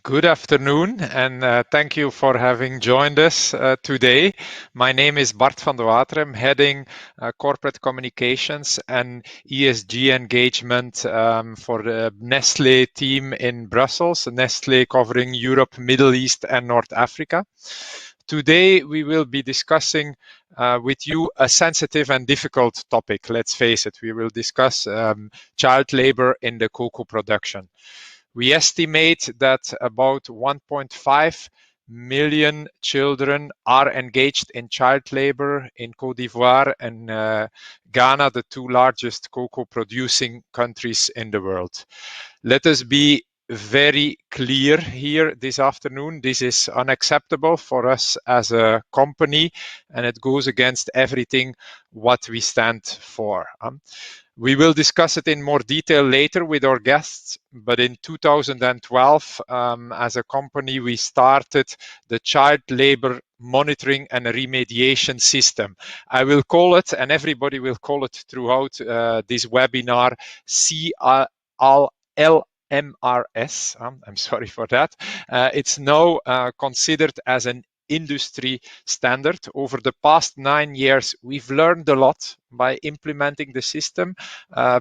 Good afternoon, and thank you for having joined us today. My name is Bart van de Water. I'm heading corporate communications and ESG engagement for the Nestlé team in Brussels, Nestlé covering Europe, Middle East, and North Africa. Today, we will be discussing with you a sensitive and difficult topic. Let's face it, we will discuss child labor in the cocoa production. We estimate that about 1.5 million children are engaged in child labor in Côte d'Ivoire and Ghana, the two largest cocoa producing countries in the world. Let us be very clear here this afternoon. This is unacceptable for us as a company, and it goes against everything what we stand for. We will discuss it in more detail later with our guests, but in 2012, as a company, we started the child labor monitoring and remediation system. I will call it, and everybody will call it throughout this webinar, CLMRS. I'm sorry for that. It's now considered as an industry standard. Over the past 9 years, we've learned a lot by implementing the system,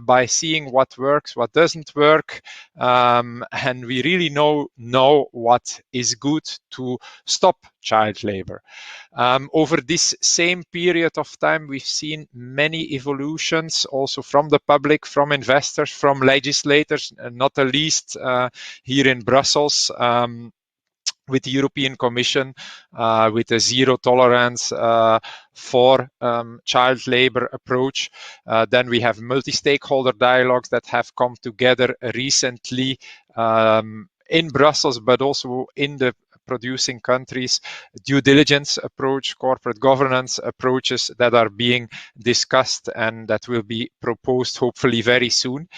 by seeing what works, what doesn't work, and we really know what is good to stop child labor. Over this same period of time, we've seen many evolutions also from the public, from investors, from legislators, and not the least here in Brussels, with the European Commission, with a zero tolerance for child labor approach. Then we have multi-stakeholder dialogues that have come together recently in Brussels, but also in the producing countries, due diligence approach, corporate governance approaches that are being discussed and that will be proposed hopefully very soon.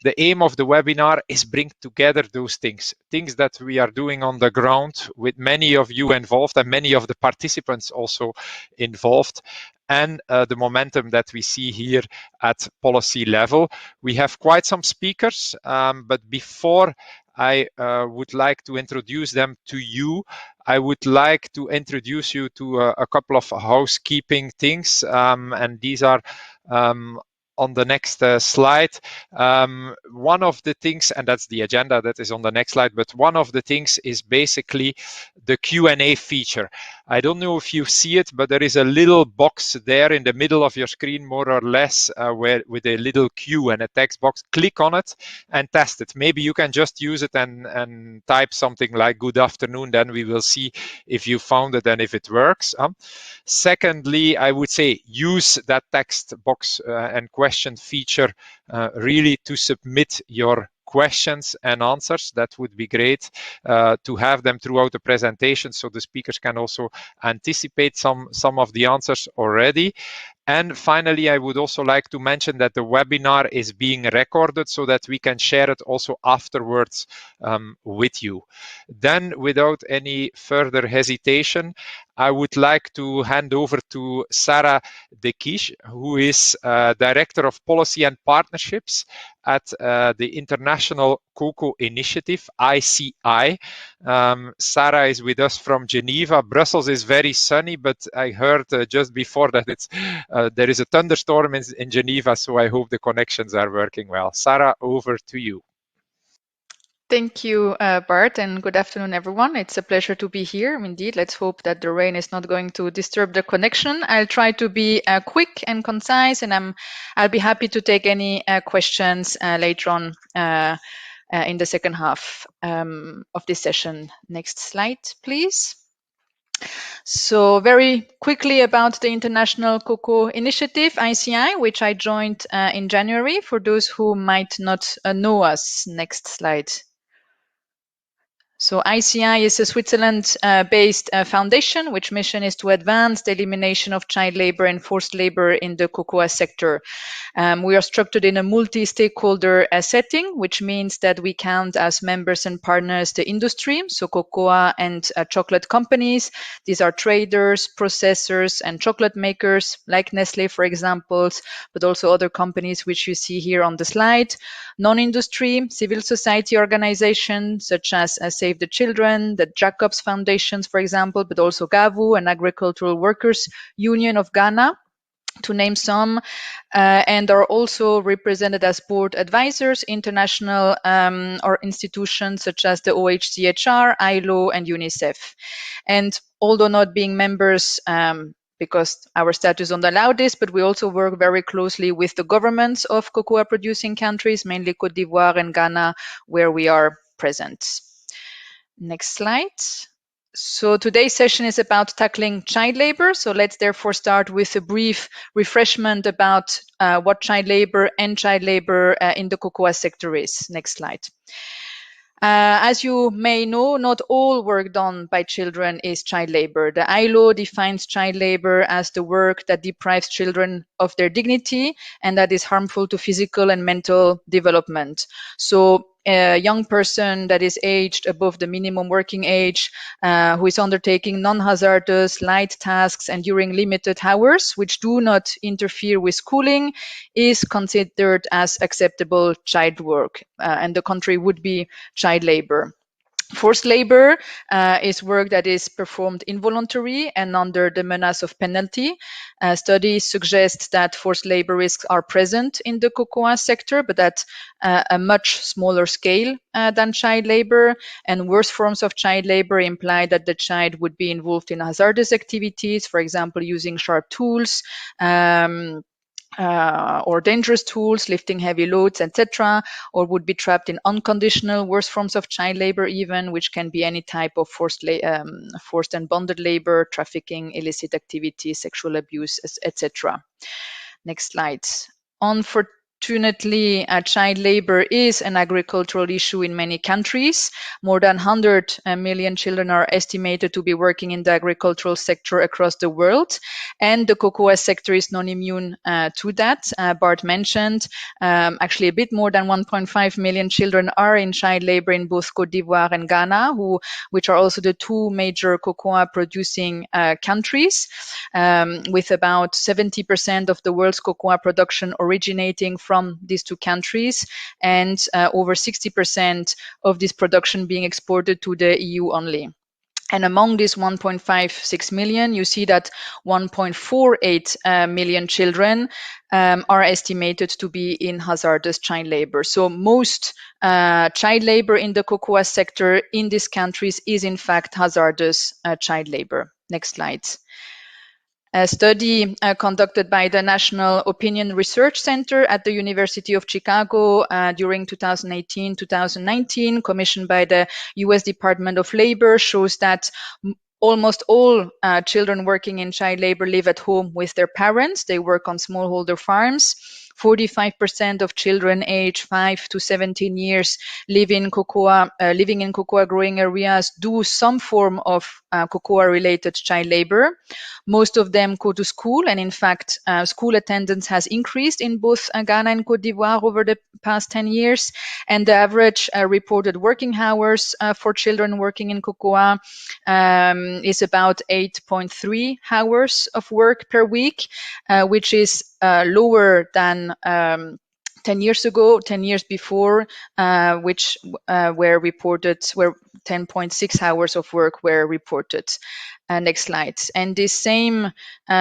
The aim of the webinar is bring together those things that we are doing on the ground with many of you involved and many of the participants also involved, and the momentum that we see here at policy level. We have quite some speakers, but before I would like to introduce them to you, I would like to introduce you to a couple of housekeeping things, and these are on the next slide. One of the things, and that's the agenda that is on the next slide, but one of the things is basically the Q&A feature. I don't know if you see it, but there is a little box there in the middle of your screen, more or less, where with a little Q and a text box. Click on it and test it. Maybe you can just use it and type something like "good afternoon," then we will see if you found it and if it works. Secondly, I would say use that text box and question feature really to submit your questions and answers. That would be great to have them throughout the presentation so the speakers can also anticipate some of the answers already. And finally, I would also like to mention that the webinar is being recorded so that we can share it also afterwards with you. Then, without any further hesitation, I would like to hand over to Sarah De Kish, who is Director of Policy and Partnerships at the International Cocoa Initiative, ICI. Sarah is with us from Geneva. Brussels is very sunny, but I heard just before that there is a thunderstorm in Geneva, so I hope the connections are working well. Sarah, over to you. Thank you, Bart, and good afternoon, everyone. It's a pleasure to be here. Indeed, let's hope that the rain is not going to disturb the connection. I'll try to be quick and concise, and I'll be happy to take any questions later on in the second half of this session. Next slide, please. So very quickly about the International Cocoa Initiative, ICI, which I joined in January, for those who might not know us. Next slide. So ICI is a Switzerland-based foundation, which mission is to advance the elimination of child labor and forced labor in the cocoa sector. We are structured in a multi-stakeholder setting, which means that we count as members and partners the industry, so cocoa and chocolate companies. These are traders, processors, and chocolate makers, like Nestlé, for example, but also other companies which you see here on the slide. Non-industry, civil society organizations, such as Save the Children, the Jacobs Foundations, for example, but also GAVU, an agricultural workers union of Ghana, to name some, and are also represented as board advisors, international or institutions such as the OHCHR, ILO, and UNICEF. And although not being members, because our status don't allow this, but we also work very closely with the governments of cocoa producing countries, mainly Cote d'Ivoire and Ghana, where we are present. Next slide. So today's session is about tackling child labor. So let's therefore start with a brief refreshment about what child labor and child labor in the cocoa sector is. Next slide. As you may know, not all work done by children is child labor. The ILO defines child labor as the work that deprives children of their dignity and that is harmful to physical and mental development. So a young person that is aged above the minimum working age, who is undertaking non-hazardous light tasks and during limited hours, which do not interfere with schooling, is considered as acceptable child work, and the country would be child labor. Forced labor is work that is performed involuntarily and under the menace of penalty. Studies suggest that forced labor risks are present in the cocoa sector, but at a much smaller scale than child labor. And worse forms of child labor imply that the child would be involved in hazardous activities, for example, using sharp tools, or dangerous tools, lifting heavy loads, etc., or would be trapped in unconditional, worse forms of child labor even, which can be any type of forced and bonded labor, trafficking, illicit activities, sexual abuse, etc. Next slide. Unfortunately, child labor is an agricultural issue in many countries. More than 100 million children are estimated to be working in the agricultural sector across the world, and the cocoa sector is non-immune to that. Bart mentioned actually a bit more than 1.5 million children are in child labor in both Cote d'Ivoire and Ghana, which are also the two major cocoa producing countries, with about 70% of the world's cocoa production originating from these two countries, and over 60% of this production being exported to the EU only. And among these 1.56 million, you see that 1.48 million children are estimated to be in hazardous child labor. So most child labor in the cocoa sector in these countries is in fact hazardous child labor. Next slide. A study conducted by the National Opinion Research Center at the University of Chicago during 2018-2019, commissioned by the US Department of Labor, shows that almost all children working in child labor live at home with their parents. They work on smallholder farms. 45% of children aged 5 to 17 years living in cocoa growing areas do some form of cocoa-related child labor. Most of them go to school, and in fact, school attendance has increased in both Ghana and Cote d'Ivoire over the past 10 years. And the average reported working hours for children working in cocoa is about 8.3 hours of work per week, which is lower than 10 years ago, 10 years before, which were 10.6 hours of work were reported. Next slide. And this same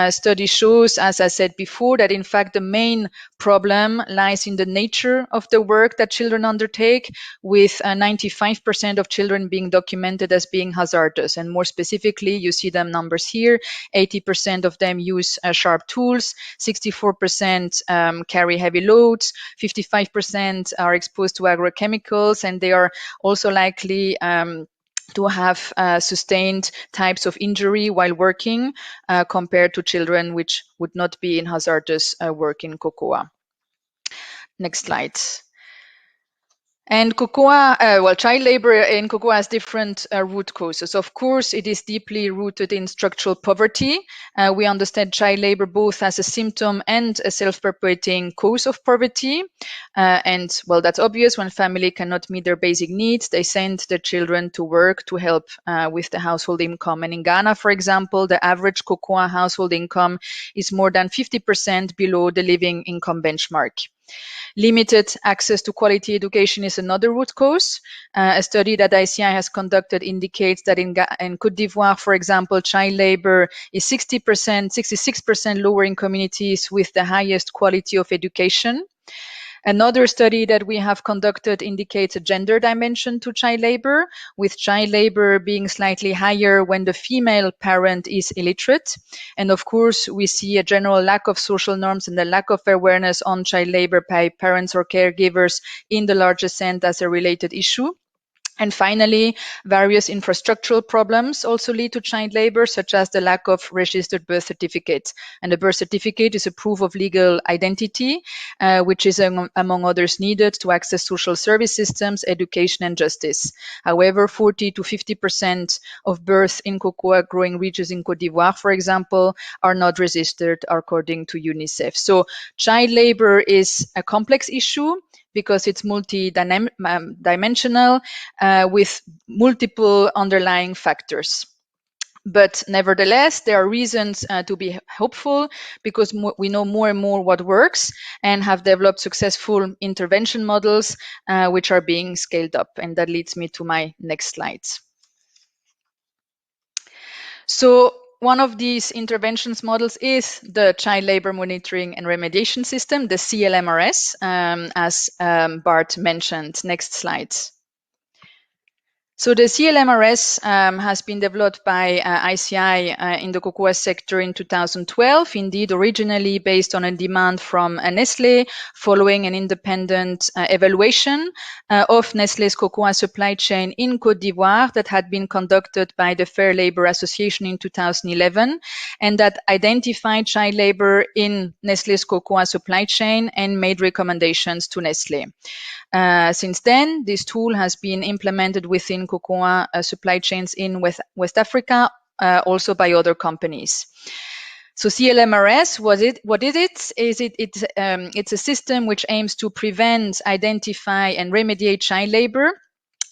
study shows, as I said before, that in fact the main problem lies in the nature of the work that children undertake, with 95% of children being documented as being hazardous. And more specifically, you see the numbers here. 80% of them use sharp tools, 64% carry heavy loads, 55% are exposed to agrochemicals, and they are also likely to have sustained types of injury while working compared to children which would not be in hazardous work in cocoa. Next slide. And child labor in cocoa has different root causes. Of course, it is deeply rooted in structural poverty. We understand child labor both as a symptom and a self-perpetuating cause of poverty. And well, that's obvious. When family cannot meet their basic needs, they send their children to work to help with the household income. And in Ghana, for example, the average cocoa household income is more than 50% below the living income benchmark. Limited access to quality education is another root cause. A study that ICI has conducted indicates that in Côte d'Ivoire, for example, child labor is 60%, 66% lower in communities with the highest quality of education. Another study that we have conducted indicates a gender dimension to child labor, with child labor being slightly higher when the female parent is illiterate. And of course, we see a general lack of social norms and a lack of awareness on child labor by parents or caregivers in the larger sense as a related issue. And finally, various infrastructural problems also lead to child labor, such as the lack of registered birth certificates. And a birth certificate is a proof of legal identity, which is, among others, needed to access social service systems, education, and justice. However, 40 to 50% of births in cocoa growing regions in Côte d'Ivoire, for example, are not registered according to UNICEF. So child labor is a complex issue because it's multi-dimensional with multiple underlying factors. But nevertheless, there are reasons to be hopeful because we know more and more what works and have developed successful intervention models which are being scaled up. And that leads me to my next slides. So one of these interventions models is the Child Labor Monitoring and Remediation System, the CLMRS, as Bart mentioned. Next slide. So the CLMRS has been developed by ICI in the cocoa sector in 2012, indeed originally based on a demand from Nestlé following an independent evaluation of Nestlé's cocoa supply chain in Côte d'Ivoire that had been conducted by the Fair Labor Association in 2011 and that identified child labor in Nestlé's cocoa supply chain and made recommendations to Nestlé. Since then, this tool has been implemented within cocoa supply chains in West Africa, also by other companies. So CLMRS, it's a system which aims to prevent, identify, and remediate child labor,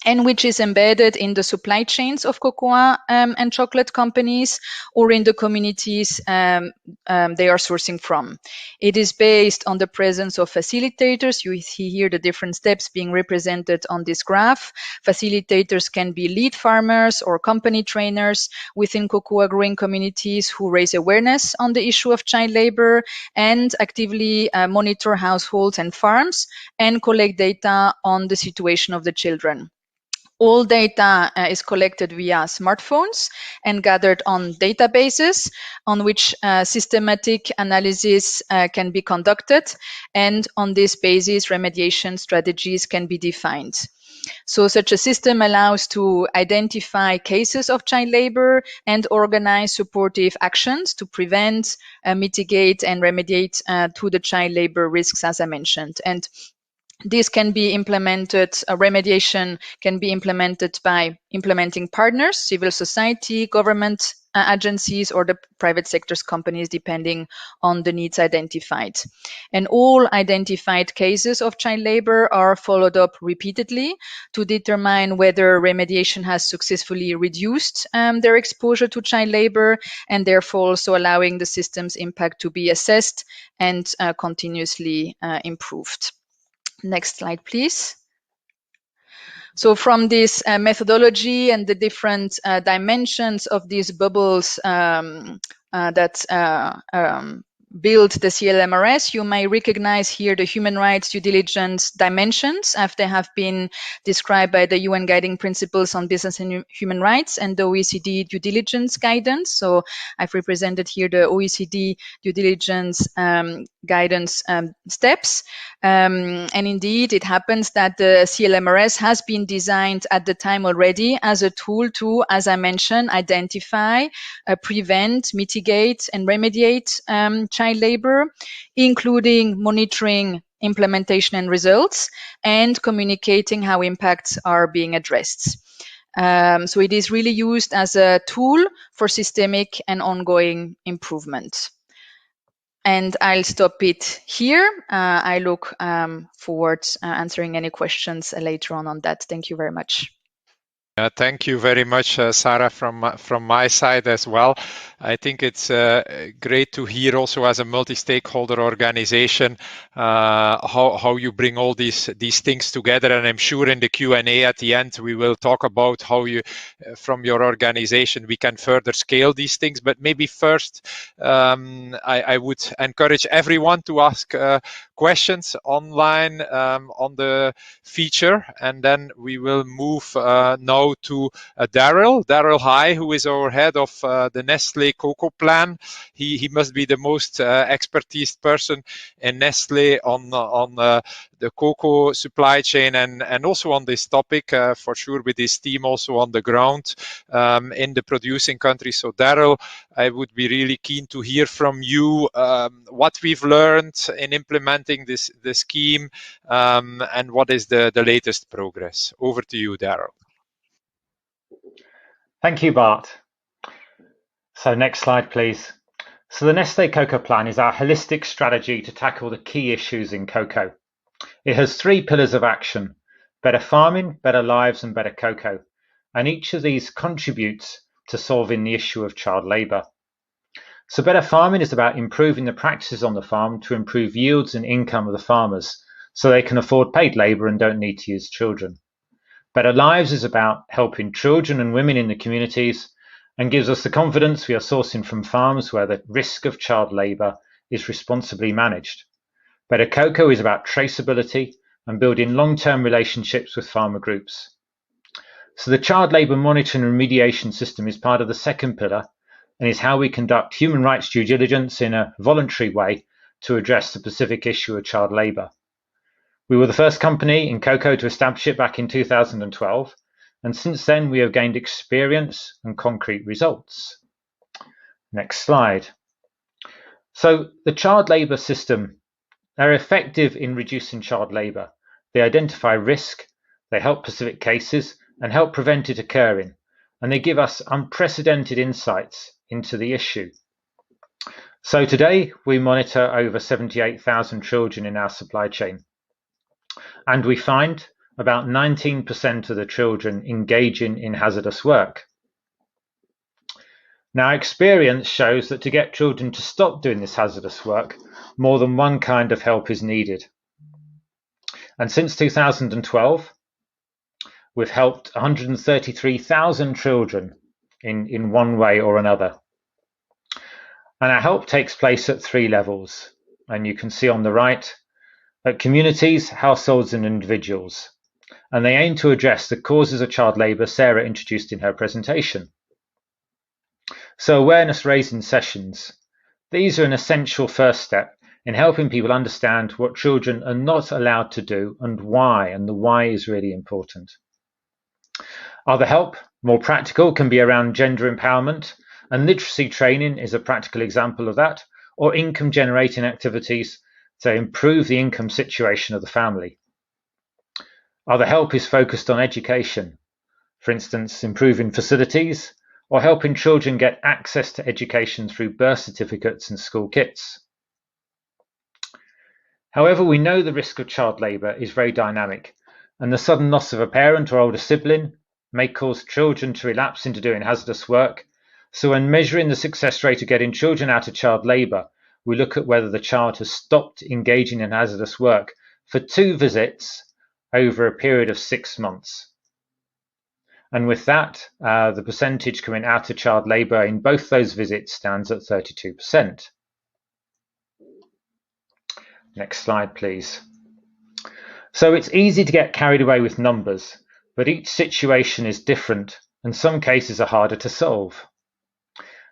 and which is embedded in the supply chains of cocoa and chocolate companies or in the communities they are sourcing from. It is based on the presence of facilitators. You see here the different steps being represented on this graph. Facilitators can be lead farmers or company trainers within cocoa growing communities who raise awareness on the issue of child labor and actively monitor households and farms and collect data on the situation of the children. All data is collected via smartphones and gathered on databases on which systematic analysis can be conducted, and on this basis, remediation strategies can be defined. So such a system allows to identify cases of child labor and organize supportive actions to prevent, mitigate, and remediate to the child labor risks, as I mentioned. And this can be implemented, remediation can be implemented by implementing partners, civil society, government agencies, or the private sector's companies, depending on the needs identified. And all identified cases of child labor are followed up repeatedly to determine whether remediation has successfully reduced their exposure to child labor, and therefore also allowing the system's impact to be assessed and continuously improved. Next slide, please. So from this methodology and the different dimensions of these bubbles that build the CLMRS, you may recognize here the human rights due diligence dimensions as they have been described by the UN Guiding Principles on Business and Human Rights and the OECD due diligence guidance. So I've represented here the OECD due diligence guidance steps. And indeed, it happens that the CLMRS has been designed at the time already as a tool to, as I mentioned, identify, prevent, mitigate, and remediate child labor, including monitoring implementation and results, and communicating how impacts are being addressed. So it is really used as a tool for systemic and ongoing improvement. And I'll stop it here. I look forward to answering any questions later on that. Thank you very much. Thank you very much, Sarah, from my side as well. I think it's great to hear also as a multi-stakeholder organization how you bring all these things together. And I'm sure in the Q&A at the end we will talk about how you, from your organization, we can further scale these things. But maybe first, I would encourage everyone to ask questions online on the feature, and then we will move now to Daryl High, who is our head of the Nestlé Cocoa Plan. He must be the most expertise person in Nestlé on the cocoa supply chain and also on this topic for sure, with his team also on the ground in the producing countries. So Daryl, I would be really keen to hear from you what we've learned in implementing the scheme and what is the latest progress. Over to you, Daryl. Thank you, Bart. So next slide, please. So the Nestlé Cocoa Plan is our holistic strategy to tackle the key issues in cocoa. It has 3 pillars of action: better farming, better lives, and better cocoa. And each of these contributes to solving the issue of child labour. So better farming is about improving the practices on the farm to improve yields and income of the farmers so they can afford paid labour and don't need to use children. Better Lives is about helping children and women in the communities and gives us the confidence we are sourcing from farms where the risk of child labour is responsibly managed. Better Cocoa is about traceability and building long-term relationships with farmer groups. So the child labour monitoring and remediation system is part of the second pillar and is how we conduct human rights due diligence in a voluntary way to address the specific issue of child labour. We were the first company in cocoa to establish it back in 2012, and since then we have gained experience and concrete results. Next slide. So the child labour system, they're effective in reducing child labour. They identify risk, they help specific cases and help prevent it occurring, and they give us unprecedented insights into the issue. So today we monitor over 78,000 children in our supply chain. And we find about 19% of the children engaging in hazardous work. Now, experience shows that to get children to stop doing this hazardous work, more than one kind of help is needed. And since 2012, we've helped 133,000 children in one way or another. And our help takes place at 3 levels. And you can see on the right, at communities, households and individuals, and they aim to address the causes of child labour Sarah introduced in her presentation. So awareness raising sessions, these are an essential first step in helping people understand what children are not allowed to do and the why is really important. Other help, more practical, can be around gender empowerment, and literacy training is a practical example of that, or income generating activities to improve the income situation of the family. Other help is focused on education, for instance, improving facilities or helping children get access to education through birth certificates and school kits. However, we know the risk of child labour is very dynamic, and the sudden loss of a parent or older sibling may cause children to relapse into doing hazardous work. So when measuring the success rate of getting children out of child labour, we look at whether the child has stopped engaging in hazardous work for 2 visits over a period of 6 months. And with that, the percentage coming out of child labour in both those visits stands at 32%. Next slide, please. So it's easy to get carried away with numbers, but each situation is different and some cases are harder to solve.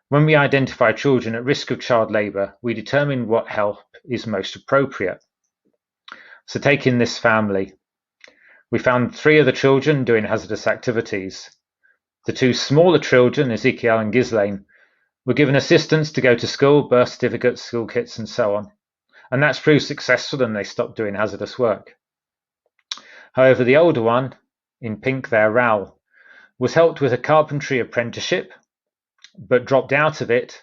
When we identify children at risk of child labour, we determine what help is most appropriate. So taking this family, we found 3 of the children doing hazardous activities. The 2 smaller children, Ezekiel and Ghislaine, were given assistance to go to school, birth certificates, school kits and so on. And that's proved successful and they stopped doing hazardous work. However, the older one, in pink there, Raoul, was helped with a carpentry apprenticeship but dropped out of it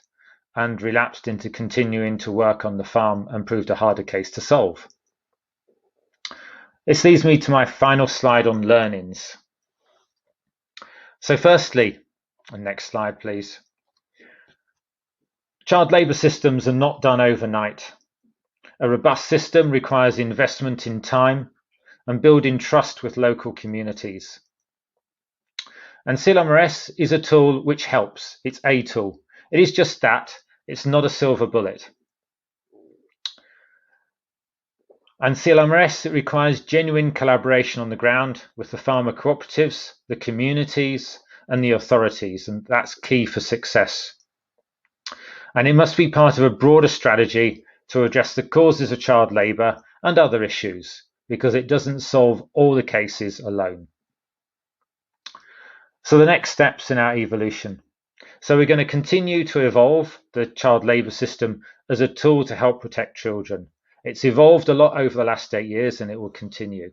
and relapsed into continuing to work on the farm and proved a harder case to solve. This leads me to my final slide on learnings. So firstly, and next slide, please. Child labour systems are not done overnight. A robust system requires investment in time and building trust with local communities. And Clmrs is a tool which helps. It's a tool. It is just that. It's not a silver bullet. And Clmrs requires genuine collaboration on the ground with the farmer cooperatives, the communities, and the authorities, and that's key for success. And it must be part of a broader strategy to address the causes of child labour and other issues, because it doesn't solve all the cases alone. So the next steps in our evolution. So we're going to continue to evolve the child labour system as a tool to help protect children. It's evolved a lot over the last 8 years and it will continue.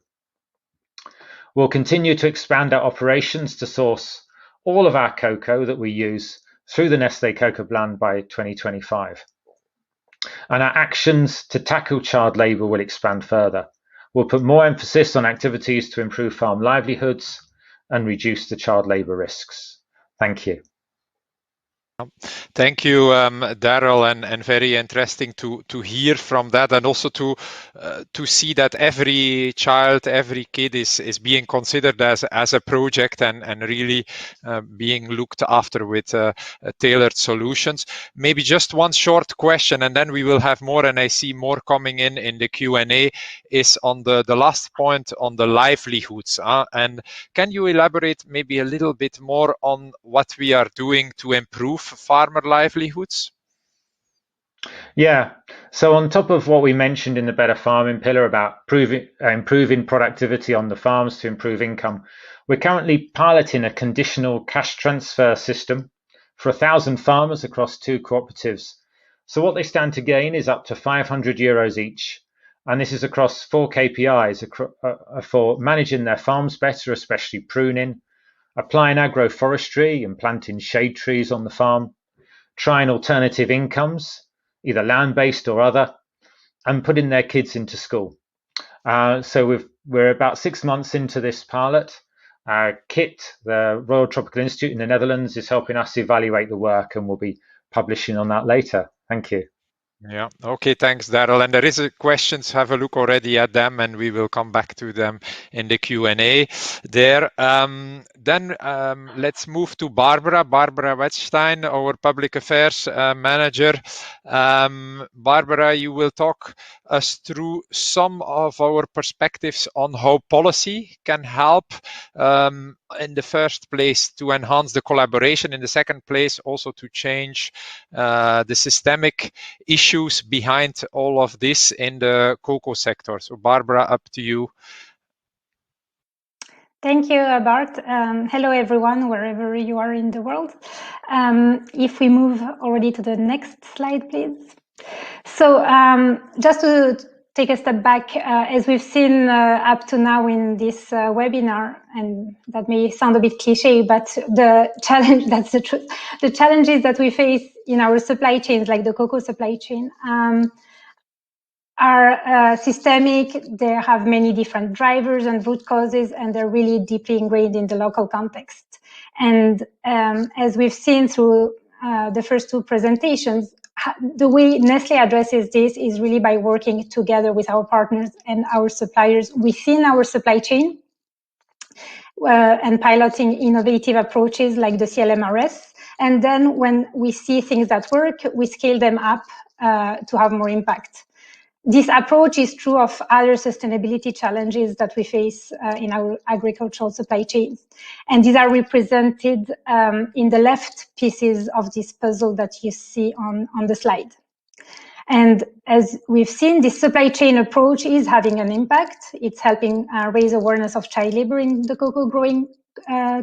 We'll continue to expand our operations to source all of our cocoa that we use through the Nestlé Cocoa Plan by 2025. And our actions to tackle child labour will expand further. We'll put more emphasis on activities to improve farm livelihoods and reduce the child labour risks. Thank you. Thank you, Daryl, and very interesting to hear from that, and also to see that every child, every kid is being considered as a project and really being looked after with tailored solutions. Maybe just one short question, and then we will have more, and I see more coming in the Q&A, is on the last point on the livelihoods. And can you elaborate maybe a little bit more on what we are doing to improve farmer livelihoods? Yeah, so on top of what we mentioned in the Better Farming pillar about improving productivity on the farms to improve income, we're currently piloting a conditional cash transfer system for 1,000 farmers across 2 cooperatives. So what they stand to gain is up to €500 each, and this is across 4 KPIs for managing their farms better, especially pruning, applying agroforestry and planting shade trees on the farm, trying alternative incomes, either land-based or other, and putting their kids into school. So we're about 6 months into this pilot. KIT, the Royal Tropical Institute in the Netherlands, is helping us evaluate the work, and we'll be publishing on that later. Thank you. Yeah. Okay. Thanks, Daryl. And there is questions. Have a look already at them, and we will come back to them in the Q&A there. Then let's move to Barbara Wettstein, our Public Affairs Manager. Barbara, you will talk us through some of our perspectives on how policy can help in the first place to enhance the collaboration, in the second place also to change the systemic issues behind all of this in the cocoa sector. So Barbara, up to you. Thank you, Bart. Hello, everyone, wherever you are in the world. If we move already to the next slide, please. So just to take a step back, as we've seen up to now in this webinar, and that may sound a bit cliche, but the challenge, that's the truth, the challenges that we face in our supply chains, like the cocoa supply chain, are systemic. They have many different drivers and root causes, and they're really deeply ingrained in the local context. And as we've seen through the first 2 presentations, the way Nestlé addresses this is really by working together with our partners and our suppliers within our supply chain and piloting innovative approaches like the Clmrs. And then when we see things that work, we scale them up to have more impact. This approach is true of other sustainability challenges that we face in our agricultural supply chains. And these are represented in the left pieces of this puzzle that you see on the slide. And as we've seen, this supply chain approach is having an impact. It's helping raise awareness of child labor in the cocoa growing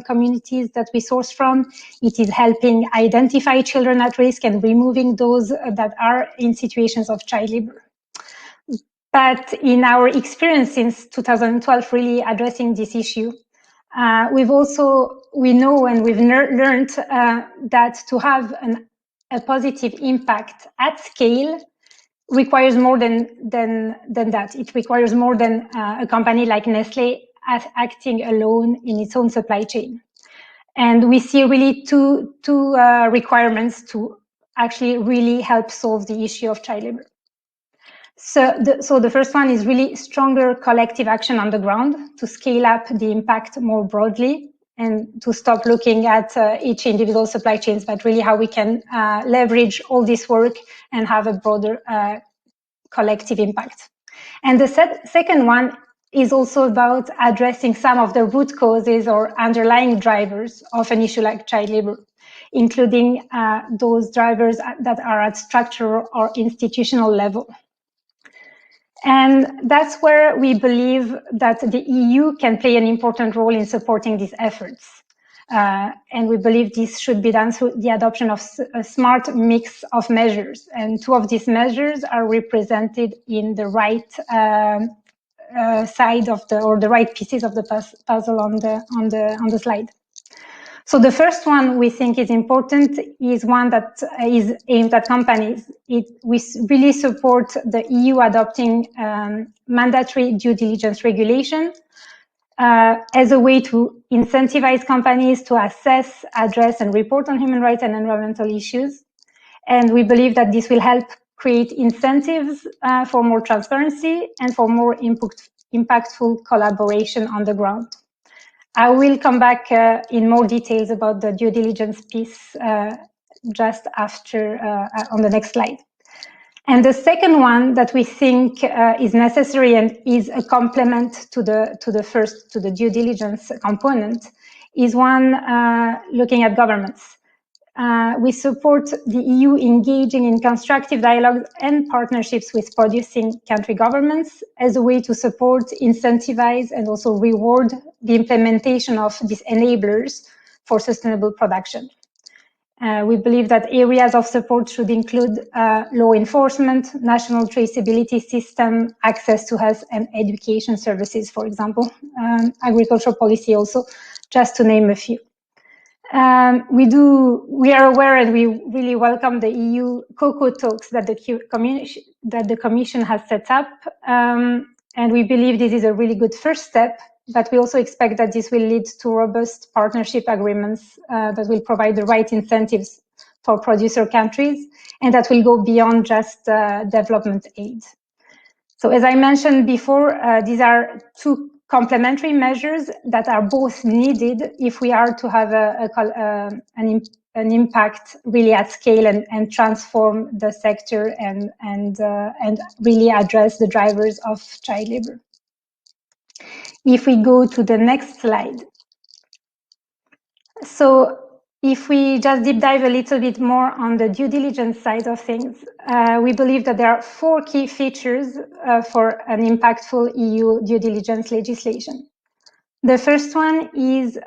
communities that we source from. It is helping identify children at risk and removing those that are in situations of child labor. But in our experience since 2012, really addressing this issue, we know and we've learned that to have a positive impact at scale requires more than that. It requires more than a company like Nestlé acting alone in its own supply chain. And we see really two requirements to actually really help solve the issue of child labor. So the first one is really stronger collective action on the ground to scale up the impact more broadly and to stop looking at each individual supply chains, but really how we can leverage all this work and have a broader collective impact. And the second one is also about addressing some of the root causes or underlying drivers of an issue like child labor, including those drivers that are at structural or institutional level. And that's where we believe that the EU can play an important role in supporting these efforts. And we believe this should be done through the adoption of a smart mix of measures. And two of these measures are represented in the right side of the right pieces of the puzzle on the slide. So the first one we think is important is one that is aimed at companies. We really support the EU adopting mandatory due diligence regulation as a way to incentivize companies to assess, address, and report on human rights and environmental issues. And we believe that this will help create incentives for more transparency and for more impactful collaboration on the ground. I will come back in more details about the due diligence piece just after on the next slide. And the second one that we think is necessary and is a complement to the due diligence component is one looking at governments. We support the EU engaging in constructive dialogue and partnerships with producing country governments as a way to support, incentivize, and also reward the implementation of these enablers for sustainable production. We believe that areas of support should include law enforcement, national traceability system, access to health and education services, for example, agricultural policy also, just to name a few. We are aware and we really welcome the EU cocoa talks that the Commission has set up, and we believe this is a really good first step, but we also expect that this will lead to robust partnership agreements that will provide the right incentives for producer countries and that will go beyond just development aid. So as I mentioned before, these are two complementary measures that are both needed if we are to have an impact really at scale and transform the sector and really address the drivers of child labor. If we go to the next slide. So if we just deep dive a little bit more on the due diligence side of things, we believe that there are 4 key features for an impactful EU due diligence legislation. The first one is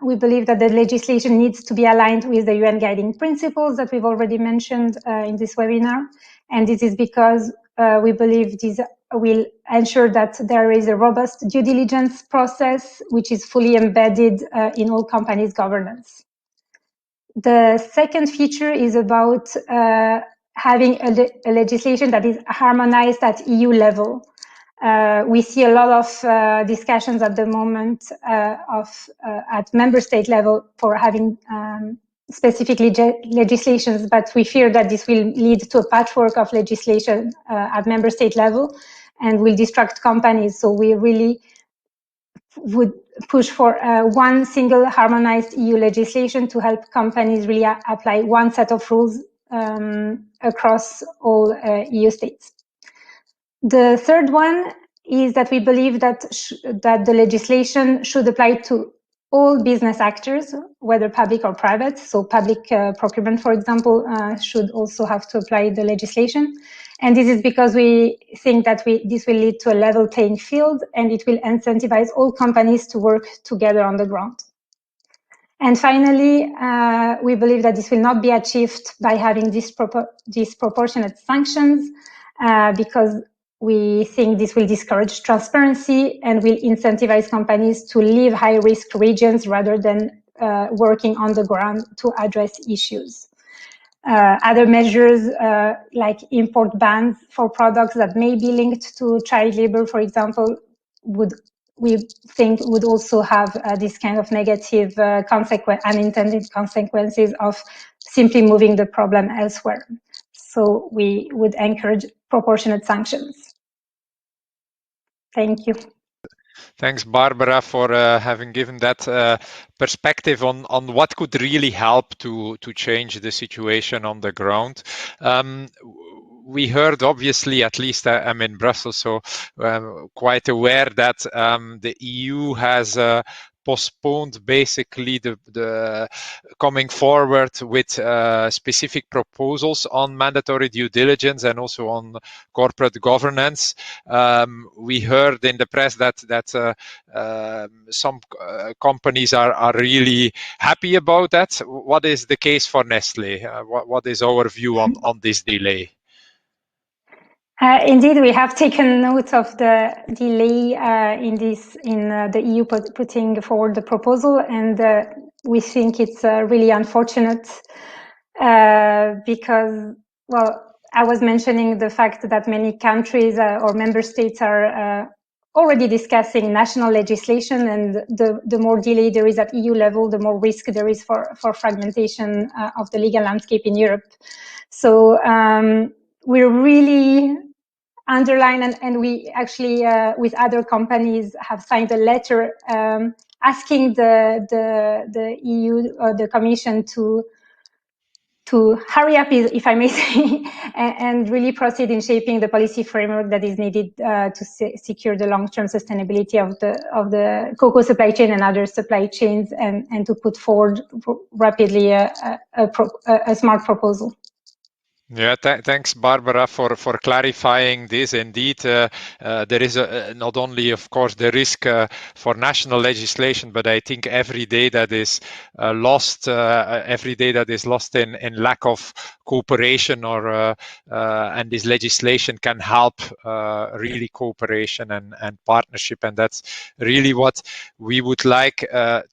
we believe that the legislation needs to be aligned with the UN guiding principles that we've already mentioned in this webinar. And this is because we believe this will ensure that there is a robust due diligence process, which is fully embedded in all companies' governance. The second feature is about having a legislation that is harmonized at EU level. We see a lot of discussions at the moment at member state level for having specific legislations, but we fear that this will lead to a patchwork of legislation at member state level and will distract companies. So we really would push for one single harmonized EU legislation to help companies really apply one set of rules across all EU states. The third one is that we believe that the legislation should apply to all business actors, whether public or private. So public procurement, for example, should also have to apply the legislation. And this is because we think that this will lead to a level playing field and it will incentivize all companies to work together on the ground. And finally, we believe that this will not be achieved by having disproportionate sanctions because we think this will discourage transparency and will incentivize companies to leave high-risk regions rather than working on the ground to address issues. Other measures like import bans for products that may be linked to child labor, for example, would we think would also have this kind of negative unintended consequences of simply moving the problem elsewhere. So we would encourage proportionate sanctions. Thank you. Thanks, Barbara, for having given that perspective on what could really help to change the situation on the ground. We heard, obviously, at least I'm in Brussels, so quite aware that the EU has postponed basically the coming forward with specific proposals on mandatory due diligence and also on corporate governance. We heard in the press that some companies are really happy about that. What is the case for Nestlé? What is our view on this delay? Indeed, we have taken note of the delay in the EU putting forward the proposal, and we think it's really unfortunate because, well, I was mentioning the fact that many countries or member states are already discussing national legislation, and the more delay there is at EU level, the more risk there is for fragmentation of the legal landscape in Europe. So we're really underline, and we actually with other companies have signed a letter asking the EU or the Commission to hurry up, if I may say, and really proceed in shaping the policy framework that is needed to secure the long-term sustainability of the cocoa supply chain and other supply chains, and to put forward rapidly a smart proposal. Yeah, thanks, Barbara, for clarifying this. Indeed, there is not only, of course, the risk for national legislation, but I think every day that is lost, in lack of cooperation or and this legislation can help really cooperation and partnership, and that's really what we would like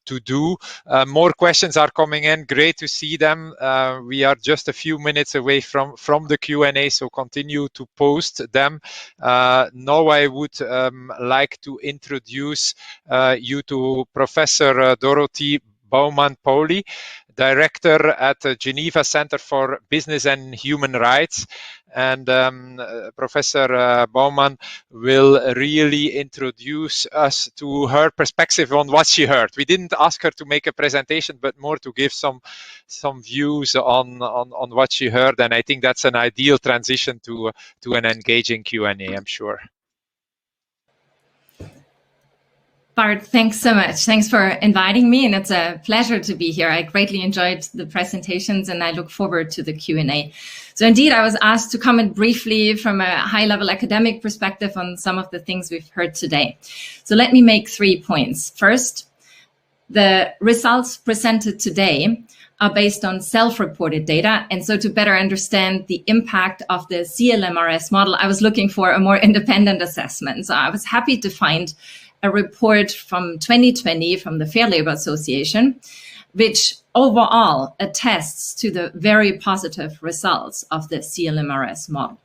to do. More questions are coming in. Great to see them. We are just a few minutes away from the Q&A, so continue to post them. Now I would like to introduce you to Professor Dorothy Bouwman-Pauly, Director at the Geneva Center for Business and Human Rights. And Professor Bouwman will really introduce us to her perspective on what she heard. We didn't ask her to make a presentation, but more to give some views on what she heard. And I think that's an ideal transition to an engaging Q&A, I'm sure. Bart, thanks so much. Thanks for inviting me, and it's a pleasure to be here. I greatly enjoyed the presentations, and I look forward to the Q&A. So indeed, I was asked to comment briefly from a high-level academic perspective on some of the things we've heard today. So let me make 3 points. First, the results presented today are based on self-reported data, and so to better understand the impact of the Clmrs model, I was looking for a more independent assessment. So I was happy to find a report from 2020 from the Fair Labor Association, which overall attests to the very positive results of the Clmrs model.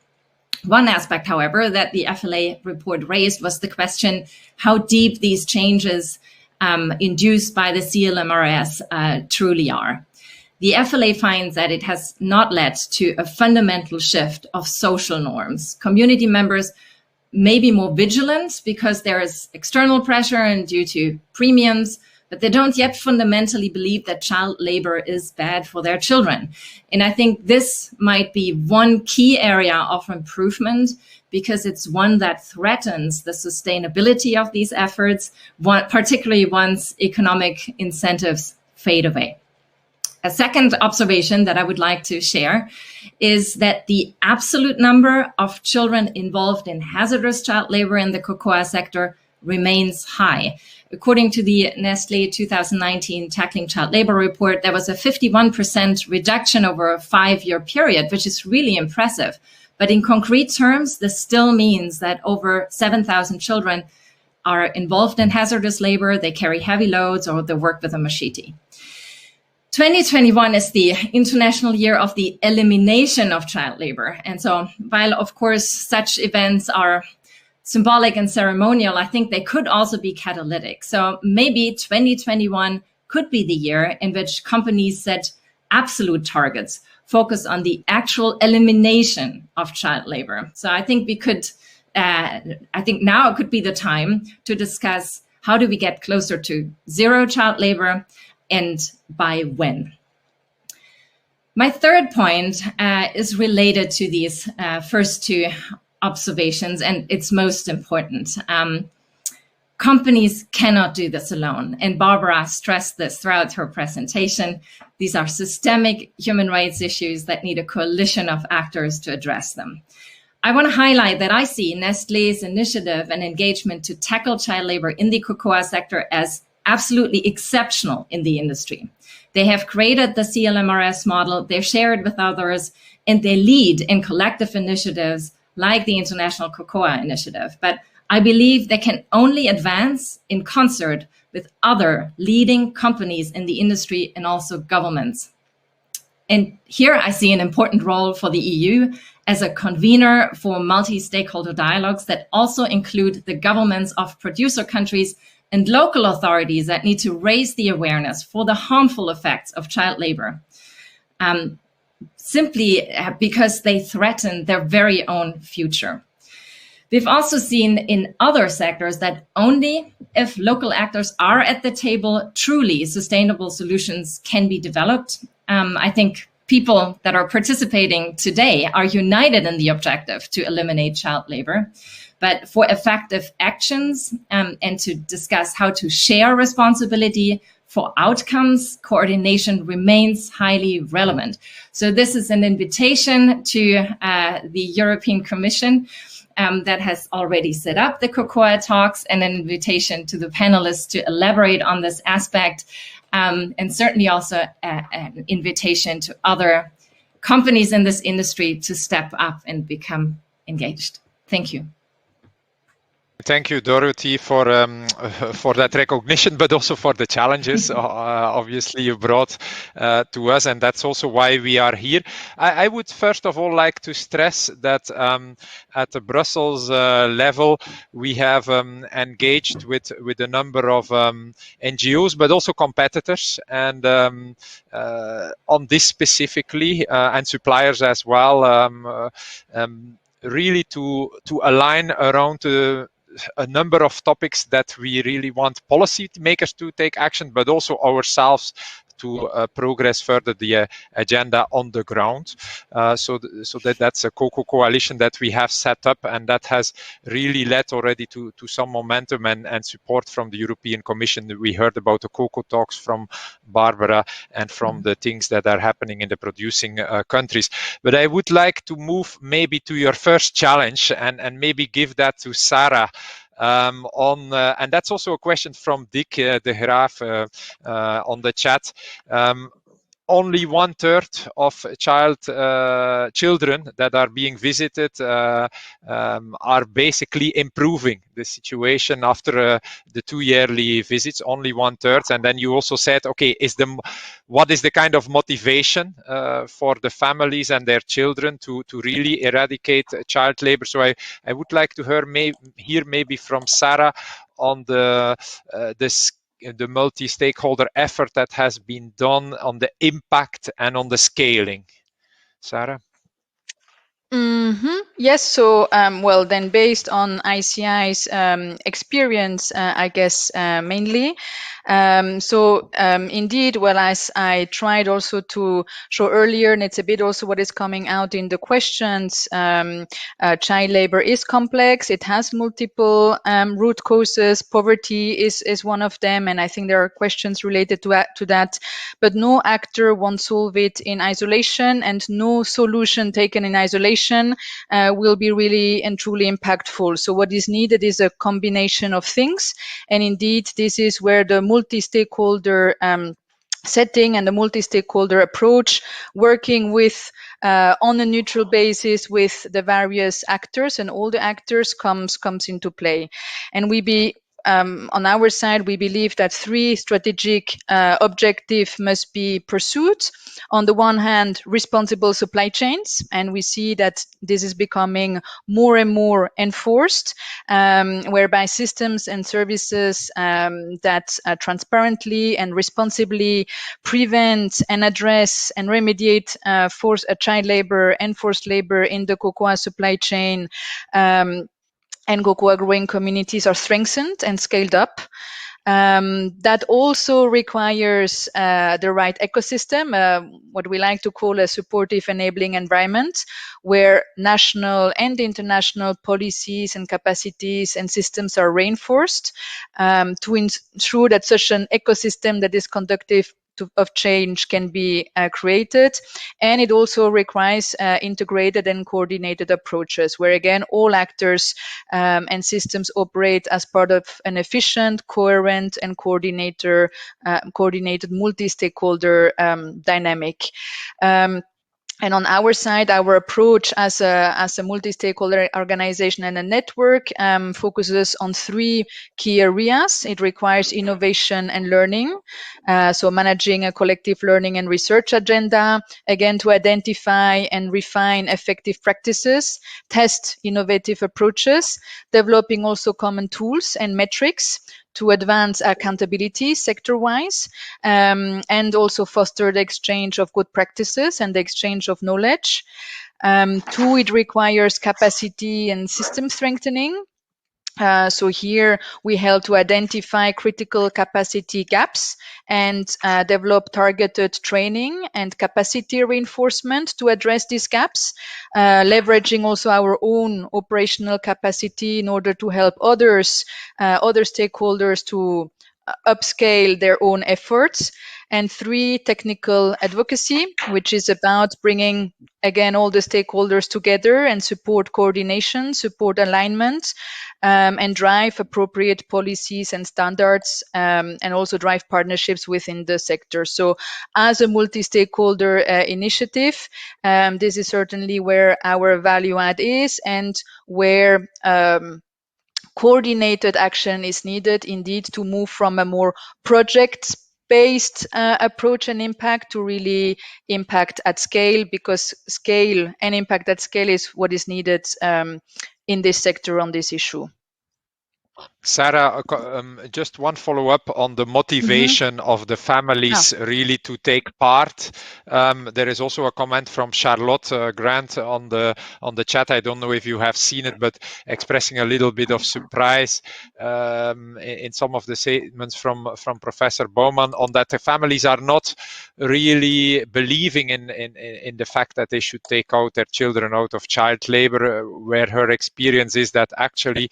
One aspect, however, that the FLA report raised was the question how deep these changes induced by the Clmrs truly are. The FLA finds that it has not led to a fundamental shift of social norms. Community members may be more vigilant because there is external pressure and due to premiums, but they don't yet fundamentally believe that child labor is bad for their children. And I think this might be one key area of improvement because it's one that threatens the sustainability of these efforts, particularly once economic incentives fade away. A second observation that I would like to share is that the absolute number of children involved in hazardous child labor in the cocoa sector remains high. According to the Nestlé 2019 Tackling Child Labor report, there was a 51% reduction over a 5-year period, which is really impressive. But in concrete terms, this still means that over 7,000 children are involved in hazardous labor, they carry heavy loads, or they work with a machete. 2021 is the International Year of the Elimination of Child Labor. And so while, of course, such events are symbolic and ceremonial, I think they could also be catalytic. So maybe 2021 could be the year in which companies set absolute targets, focus on the actual elimination of child labor. So I think we could, I think now could be the time to discuss how do we get closer to zero child labor and by when. My third point is related to these first two observations, and it's most important. Companies cannot do this alone. And Barbara stressed this throughout her presentation. These are systemic human rights issues that need a coalition of actors to address them. I want to highlight that I see Nestlé's initiative and engagement to tackle child labor in the cocoa sector as absolutely exceptional in the industry. They have created the CLMRS model, they share it with others, and they lead in collective initiatives like the International Cocoa Initiative. But I believe they can only advance in concert with other leading companies in the industry and also governments. And here I see an important role for the EU as a convener for multi-stakeholder dialogues that also include the governments of producer countries and local authorities that need to raise the awareness for the harmful effects of child labor, simply because they threaten their very own future. We've also seen in other sectors that only if local actors are at the table, truly sustainable solutions can be developed. I think people that are participating today are united in the objective to eliminate child labor. But for effective actions and to discuss how to share responsibility for outcomes, coordination remains highly relevant. So this is an invitation to the European Commission that has already set up the cocoa talks, and an invitation to the panelists to elaborate on this aspect, and certainly also an invitation to other companies in this industry to step up and become engaged. Thank you. Thank you, Dorothy, for that recognition, but also for the challenges obviously you brought to us, and that's also why we are here. I would first of all like to stress that at the Brussels level, we have engaged with a number of NGOs, but also competitors, and on this specifically, and suppliers as well, really to align around a number of topics that we really want policy makers to take action, but also ourselves to progress further the agenda on the ground. So that's a cocoa coalition that we have set up, and that has really led already to some momentum and support from the European Commission. We heard about the cocoa talks from Barbara and from the things that are happening in the producing countries. But I would like to move maybe to your first challenge and maybe give that to Sarah. And that's also a question from Dick de Graaf on the chat. Only 1/3 of children that are being visited are basically improving the situation after the 2 yearly visits, only 1/3. And then you also said, okay, what is the kind of motivation for the families and their children to really eradicate child labor? So I would like to hear maybe from Sarah on the multi-stakeholder effort that has been done on the impact and on the scaling. Sarah? Yes, so well, then based on ICI's experience, I guess mainly. Indeed, well, as I tried also to show earlier, and it's a bit also what is coming out in the questions, child labor is complex. It has multiple root causes. Poverty is one of them, and I think there are questions related to that. But no actor won't solve it in isolation, and no solution taken in isolation will be really and truly impactful. So what is needed is a combination of things. And indeed, this is where the multi-stakeholder setting and the multi-stakeholder approach, working with on a neutral basis with the various actors and all the actors comes into play. And on our side, we believe that 3 strategic objectives must be pursued. On the one hand, responsible supply chains, and we see that this is becoming more and more enforced, whereby systems and services that transparently and responsibly prevent and address and remediate child labor and forced labor in the cocoa supply chain and cocoa growing communities are strengthened and scaled up. That also requires the right ecosystem, what we like to call a supportive enabling environment, where national and international policies and capacities and systems are reinforced to ensure that such an ecosystem that is conducive of change can be created. And it also requires integrated and coordinated approaches, where again, all actors and systems operate as part of an efficient, coherent, and coordinated multi-stakeholder dynamic. And on our side, our approach as a multi-stakeholder organization and a network focuses on 3 key areas. It requires innovation and learning, so managing a collective learning and research agenda, again, to identify and refine effective practices, test innovative approaches, developing also common tools and metrics to advance accountability sector-wise, and also foster the exchange of good practices and the exchange of knowledge. 2, it requires capacity and system strengthening. So here we help to identify critical capacity gaps and develop targeted training and capacity reinforcement to address these gaps, leveraging also our own operational capacity in order to help other stakeholders to upscale their own efforts. And 3, technical advocacy, which is about bringing, again, all the stakeholders together and support coordination, support alignment, and drive appropriate policies and standards, and also drive partnerships within the sector. So as a multi-stakeholder initiative, this is certainly where our value add is, and where coordinated action is needed indeed to move from a more project-based approach and impact to really impact at scale, because scale and impact at scale is what is needed in this sector on this issue. Sarah, just one follow-up on the motivation of the families really to take part. There is also a comment from Charlotte Grant on the chat. I don't know if you have seen it, but expressing a little bit of surprise in some of the statements from Professor Bowman on that the families are not really believing in the fact that they should take out their children out of child labor, where her experience is that actually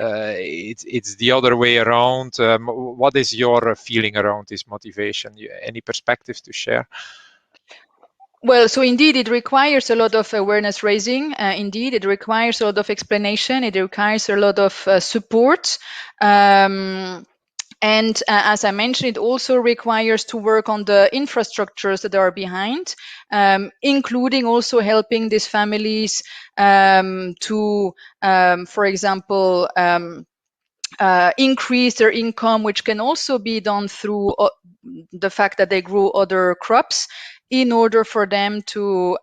it's the other way around. What is your feeling around this motivation? Any perspectives to share? Well, so indeed, it requires a lot of awareness raising. Indeed, it requires a lot of explanation. It requires a lot of support. And as I mentioned, it also requires to work on the infrastructures that are behind, including also helping these families to, for example, increase their income, which can also be done through the fact that they grow other crops in order for them to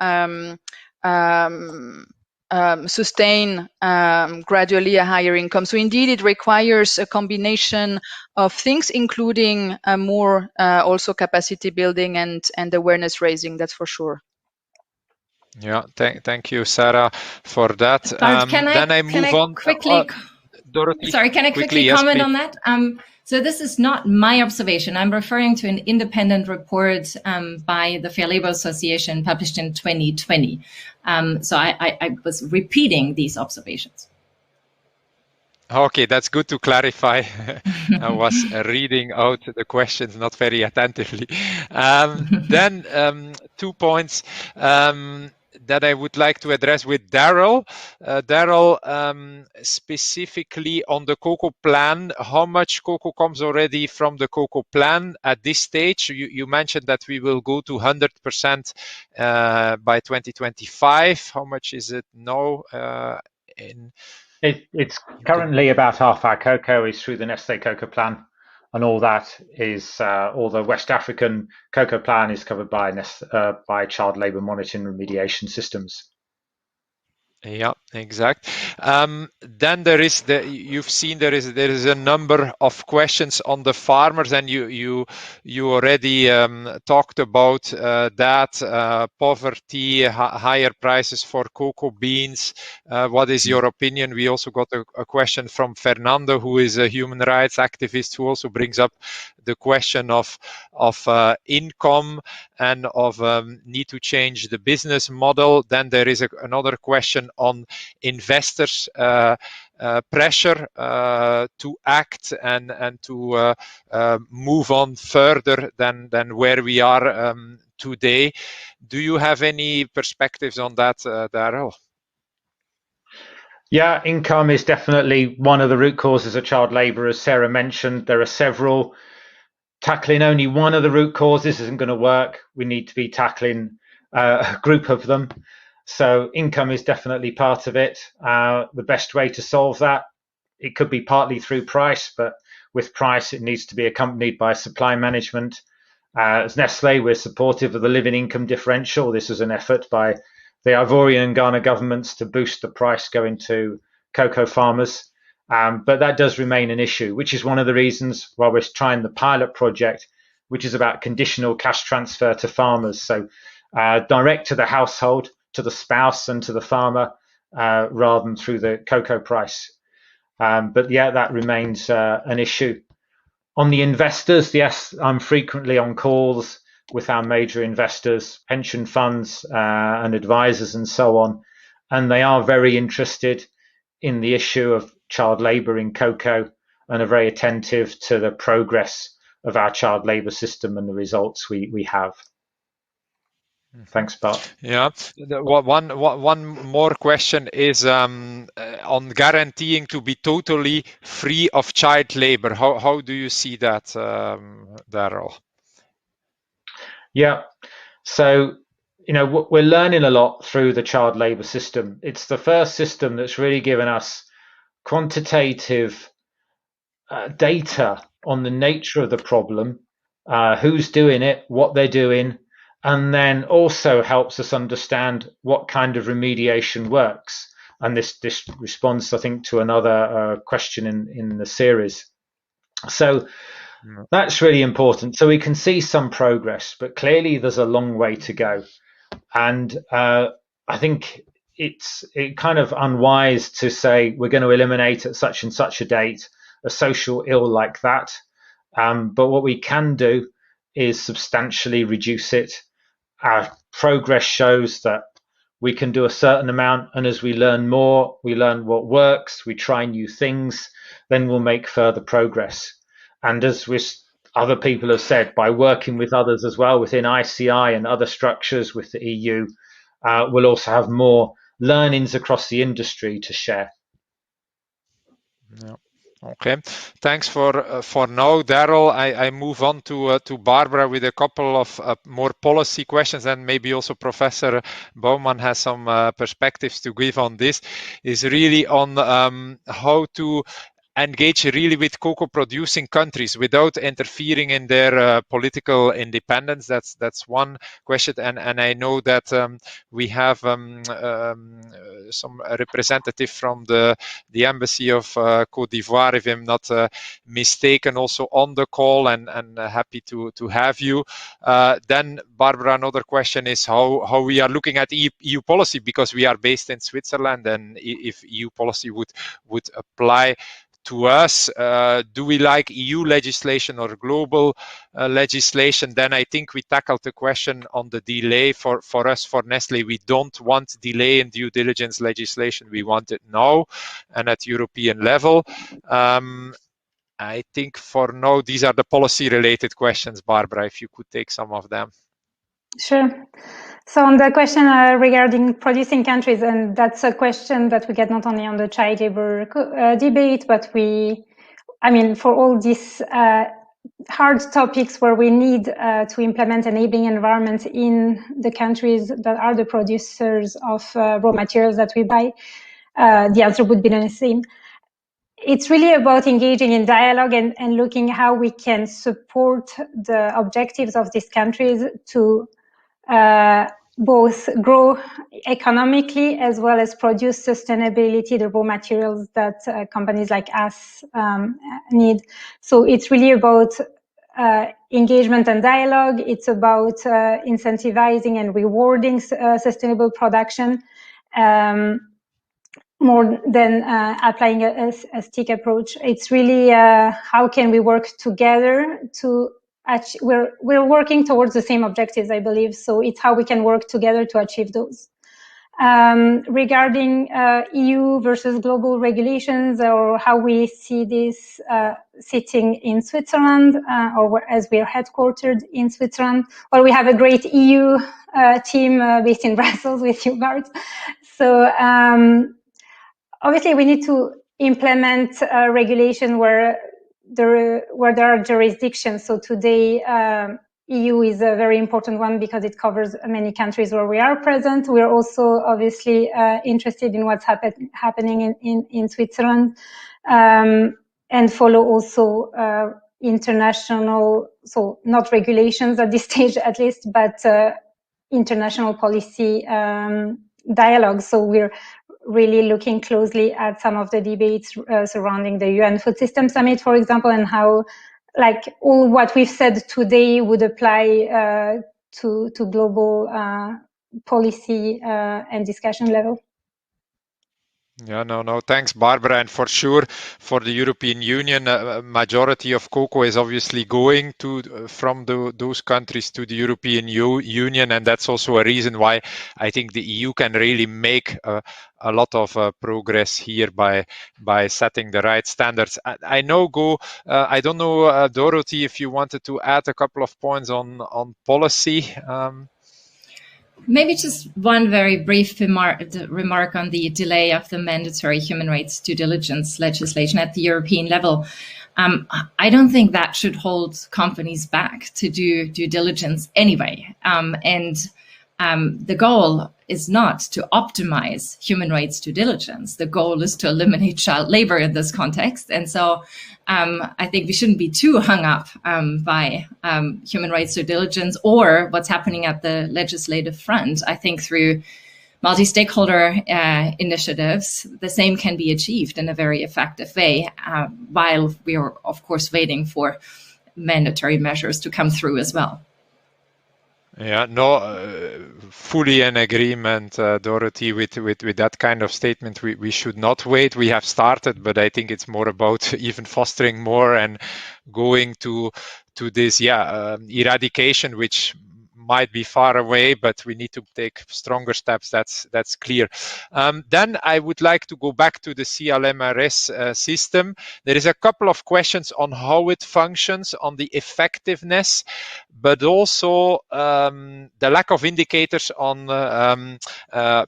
sustain gradually a higher income. So indeed, it requires a combination of things, including more also capacity building and awareness raising, that's for sure. Yeah, thank you, Sarah, for that. Can I quickly comment on that? So this is not my observation. I'm referring to an independent report by the Fair Labor Association published in 2020. So I was repeating these observations. Okay, that's good to clarify. I was reading out the questions not very attentively. Then 2 points that I would like to address with Daryl. Daryl, specifically on the cocoa plan, how much cocoa comes already from the cocoa plan at this stage? You mentioned that we will go to 100% by 2025. How much is it now? It's currently about half our cocoa is through the Nestlé Cocoa Plan, and all that is all the West African cocoa plan is covered by child labour monitoring remediation systems. Yeah, exact. Then there is you've seen there is a number of questions on the farmers, and you already talked about that poverty, higher prices for cocoa beans. What is your opinion? We also got a question from Fernando, who is a human rights activist, who also brings up the question of income and of need to change the business model. Then there is another question on investors' pressure to act and to move on further than where we are today. Do you have any perspectives on that, Daryl? Yeah, income is definitely one of the root causes of child labour, as Sarah mentioned. There are several. Tackling only one of the root causes isn't going to work. We need to be tackling a group of them. So income is definitely part of it. The best way to solve that, it could be partly through price, but with price, it needs to be accompanied by supply management. As Nestlé, we're supportive of the living income differential. This is an effort by the Ivorian and Ghana governments to boost the price going to cocoa farmers. But that does remain an issue, which is one of the reasons why we're trying the pilot project, which is about conditional cash transfer to farmers. So direct to the household, to the spouse and to the farmer, rather than through the cocoa price. But yeah, that remains an issue. On the investors, yes, I'm frequently on calls with our major investors, pension funds and advisors and so on. And they are very interested in the issue of child labour in cocoa and are very attentive to the progress of our child labour system and the results we have. Thanks, Bart. Yeah, one more question is on guaranteeing to be totally free of child labor. How do you see that, Daryl? Yeah, so we're learning a lot through the child labour system. It's the first system that's really given us quantitative data on the nature of the problem, who's doing it, what they're doing, and then also helps us understand what kind of remediation works. And this responds, I think, to another question in the series. So that's really important. So we can see some progress, but clearly there's a long way to go. And I think it kind of unwise to say we're going to eliminate at such and such a date a social ill like that. But what we can do is substantially reduce it. Our progress shows that we can do a certain amount, and as we learn more, we learn what works, we try new things, then we'll make further progress. And as other people have said, by working with others as well within ICI and other structures with the EU, we'll also have more learnings across the industry to share. Yeah. Okay, thanks for now, Daryl. I move on to Barbara with a couple of more policy questions, and maybe also Professor Bouwman has some perspectives to give on this. Is really on how to engage really with cocoa producing countries without interfering in their political independence. That's one question, and I know that we have some representative from the embassy of Côte d'Ivoire, if I'm not mistaken, also on the call, and happy to have you. Then Barbara, another question is how we are looking at EU policy, because we are based in Switzerland, and if EU policy would apply to us, do we like EU legislation or global legislation? Then I think we tackled the question on the delay for us, for Nestlé. We don't want delay in due diligence legislation. We want it now and at European level. I think for now, these are the policy related questions. Barbara, if you could take some of them. Sure. So on the question regarding producing countries, and that's a question that we get not only on the child labor debate, but for all these hard topics where we need to implement enabling environments in the countries that are the producers of raw materials that we buy. the answer would be the same. It's really about engaging in dialogue and looking how we can support the objectives of these countries to both grow economically as well as produce sustainability, the raw materials that companies like us need. So it's really about engagement and dialogue. It's about incentivizing and rewarding sustainable production. More than applying a stick approach. It's really how can we work together to achieve, we're working towards the same objectives, I believe. So it's how we can work together to achieve those. Regarding EU versus global regulations, or how we see this sitting in Switzerland, or as we are headquartered in Switzerland, well, we have a great EU team based in Brussels with you, Bart. So obviously, we need to implement regulation where there are jurisdictions. So today, EU is a very important one because it covers many countries where we are present. We are also obviously interested in what's happening in Switzerland, and follow also international, so not regulations at this stage at least, but international policy dialogue. So we're really looking closely at some of the debates surrounding the UN Food System Summit, for example, and how, like, all what we've said today would apply to global policy and discussion level. Yeah, no, thanks, Barbara. And for sure, for the European Union, a majority of cocoa is obviously going to from those countries to the European Union, and that's also a reason why I think the EU can really make a lot of progress here by setting the right standards. I know I don't know, Dorothy, if you wanted to add a couple of points on policy. Maybe just one very brief remark on the delay of the mandatory human rights due diligence legislation at the European level. I don't think that should hold companies back to do due diligence anyway. The goal is not to optimize human rights due diligence. The goal is to eliminate child labor in this context. And so I think we shouldn't be too hung up by human rights due diligence or what's happening at the legislative front. I think through multi-stakeholder initiatives, the same can be achieved in a very effective way, while we are, of course, waiting for mandatory measures to come through as well. Yeah, no, fully in agreement, Dorothy, with that kind of statement. We should not wait. We have started, but I think it's more about even fostering more and going to this, eradication, which might be far away, but we need to take stronger steps. That's clear. Then I would like to go back to the Clmrs system. There is a couple of questions on how it functions, on the effectiveness, but also the lack of indicators on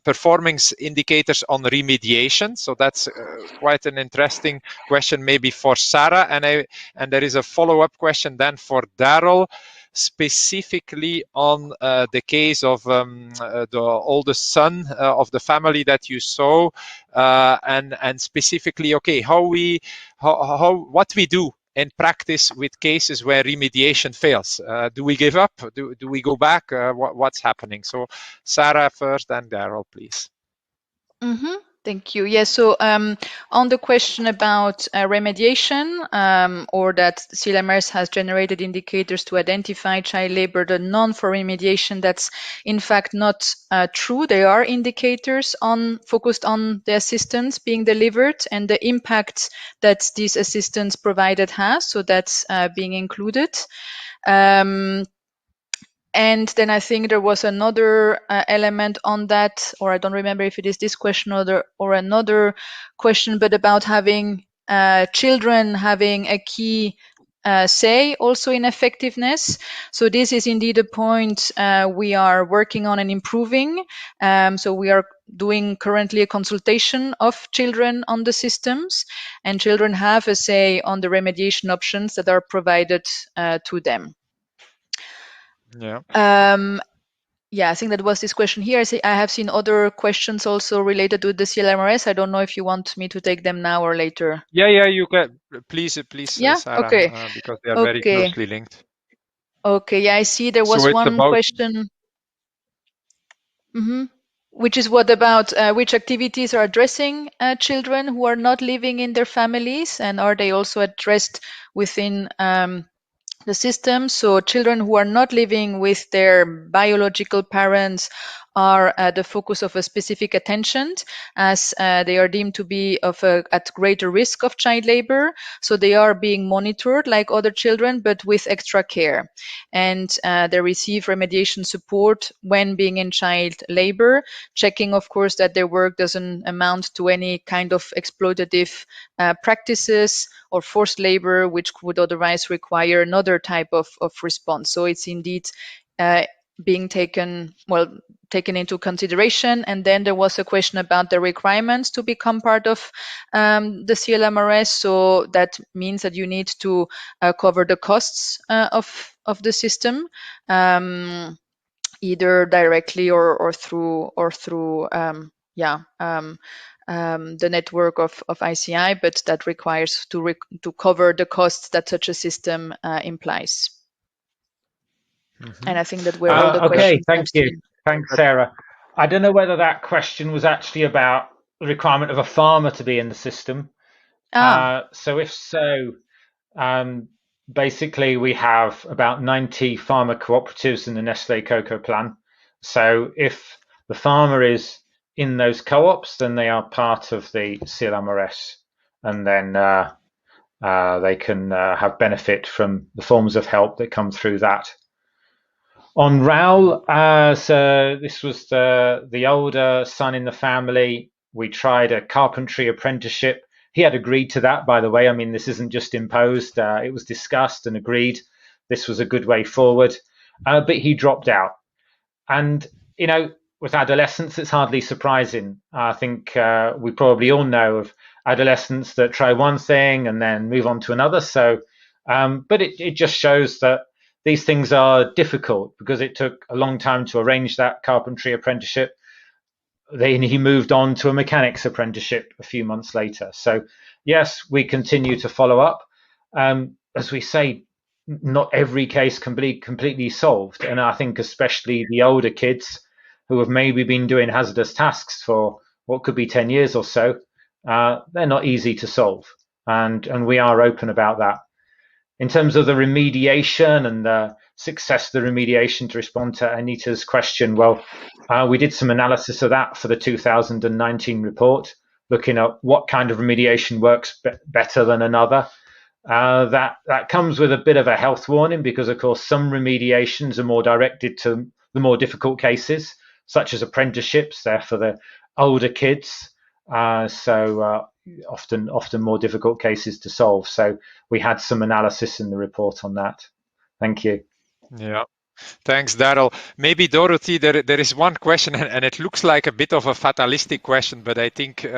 performance indicators on remediation. So that's quite an interesting question, maybe for Sarah. And there is a follow-up question then for Daryl, specifically on the case of the oldest son of the family that you saw, and specifically, okay, what we do in practice with cases where remediation fails. Do we give up? Do we go back? What's happening? So Sarah first, then Daryl, please. Mm-hmm. Thank you. Yes. So on the question about remediation, or that Clmrs has generated indicators to identify child labor, the none for remediation, that's in fact not true. There are indicators focused on the assistance being delivered and the impact that this assistance provided has. So that's being included. And then I think there was another element on that, or I don't remember if it is this question or another question, but about having children having a key say also in effectiveness. So this is indeed a point we are working on and improving. So we are doing currently a consultation of children on the systems, and children have a say on the remediation options that are provided to them. Yeah. yeah, I think that was this question here. I have seen other questions also related to the CLMRS. I don't know if you want me to take them now or later. Yeah, you can. Please, Yeah. Sarah, Okay. because they are very Okay. closely linked. Okay. Yeah, I see there was So it's one about question. Which is what about which activities are addressing children who are not living in their families, and are they also addressed within the system? So children who are not living with their biological parents are the focus of a specific attention, as they are deemed to be at greater risk of child labor. So they are being monitored like other children, but with extra care. And they receive remediation support when being in child labor, checking, of course, that their work doesn't amount to any kind of exploitative practices or forced labor, which would otherwise require another type of response. So it's indeed being taken into consideration. And then there was a question about the requirements to become part of the CLMRS. So that means that you need to cover the costs of the system, either directly or through the network of ICI, but that requires to cover the costs that such a system implies. And I think that were all the questions. Okay, thank you. Thanks, Sarah. I don't know whether that question was actually about the requirement of a farmer to be in the system. So if so, basically we have about 90 farmer cooperatives in the Nestlé cocoa plan. So if the farmer is in those co-ops, then they are part of the CLMRS, and then they can have benefit from the forms of help that come through that. On Raoul, so this was the older son in the family. We tried a carpentry apprenticeship. He had agreed to that, by the way. I mean, this isn't just imposed. It was discussed and agreed. This was a good way forward. But he dropped out. And, you know, with adolescents, it's hardly surprising. I think we probably all know of adolescents that try one thing and then move on to another. So, but it just shows that these things are difficult, because it took a long time to arrange that carpentry apprenticeship. Then he moved on to a mechanics apprenticeship a few months later. So yes, we continue to follow up. As we say, not every case can be completely solved. And I think especially the older kids who have maybe been doing hazardous tasks for what could be 10 years or so, they're not easy to solve. And we are open about that. In terms of the remediation and the success of the remediation, to respond to Anita's question, well, we did some analysis of that for the 2019 report, looking at what kind of remediation works better than another. That comes with a bit of a health warning, because, of course, some remediations are more directed to the more difficult cases, such as apprenticeships. They're for the older kids. Often more difficult cases to solve. So we had some analysis in the report on that. Thank you. Yeah. Thanks, Daryl. Maybe Dorothy, there is one question, and it looks like a bit of a fatalistic question, but I think we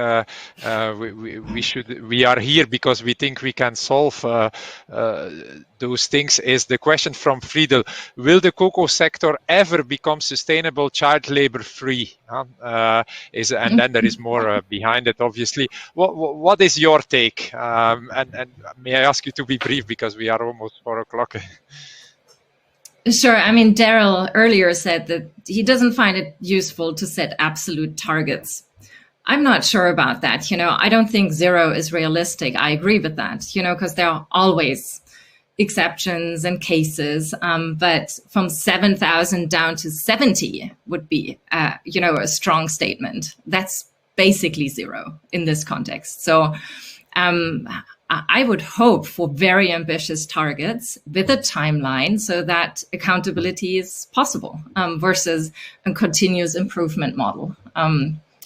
are here because we think we can solve those things. Is the question from Friedel: will the cocoa sector ever become sustainable child labor free? And then there is more behind it, obviously. What is your take? And may I ask you to be brief, because we are almost 4 o'clock. Sure. I mean, Daryl earlier said that he doesn't find it useful to set absolute targets. I'm not sure about that. I don't think 0 is realistic. I agree with that, because there are always exceptions and cases. But from 7,000 down to 70 would be, a strong statement. That's basically 0 in this context. So I would hope for very ambitious targets with a timeline, so that accountability is possible versus a continuous improvement model.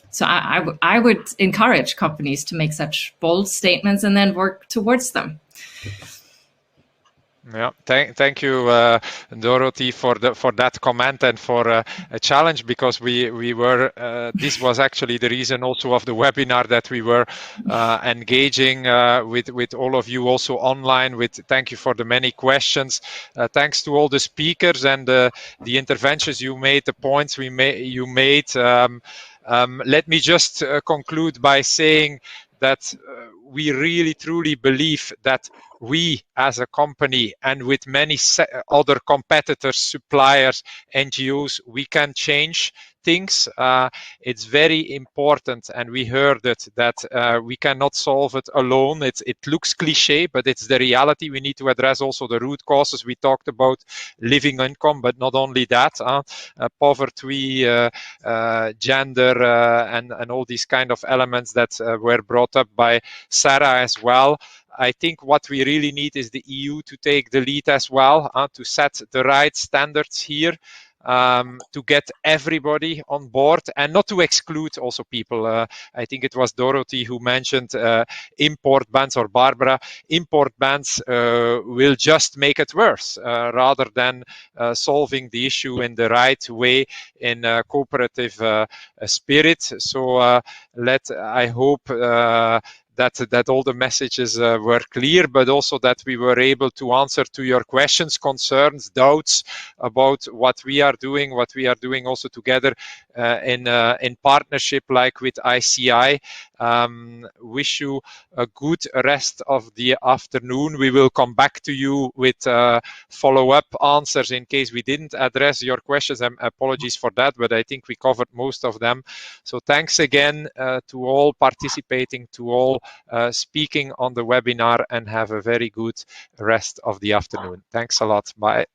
So I would encourage companies to make such bold statements and then work towards them. Yeah, thank you, Dorothy, for that comment and for a challenge, because we were this was actually the reason also of the webinar, that we were engaging with all of you also online. Thank you for the many questions. Thanks to all the speakers and the interventions you made, the points you made. Let me just conclude by saying that we really truly believe that we as a company, and with many other competitors, suppliers, NGOs, we can change things. It's very important, and we heard it, that we cannot solve it alone. It looks cliche, but it's the reality. We need to address also the root causes. We talked about living income, but not only that, poverty, gender, and all these kind of elements that were brought up by Sarah as well. I think what we really need is the EU to take the lead as well, to set the right standards here, to get everybody on board and not to exclude also people. I think it was Dorothy who mentioned import bans, or Barbara. Import bans will just make it worse rather than solving the issue in the right way, in a cooperative spirit. So I hope that all the messages were clear, but also that we were able to answer to your questions, concerns, doubts about what we are doing also together in partnership, like with ICI. Wish you a good rest of the afternoon. We will come back to you with follow-up answers in case we didn't address your questions. Apologies for that, but I think we covered most of them. So thanks again to all participating, to all speaking on the webinar, and have a very good rest of the afternoon. Thanks a lot. Bye.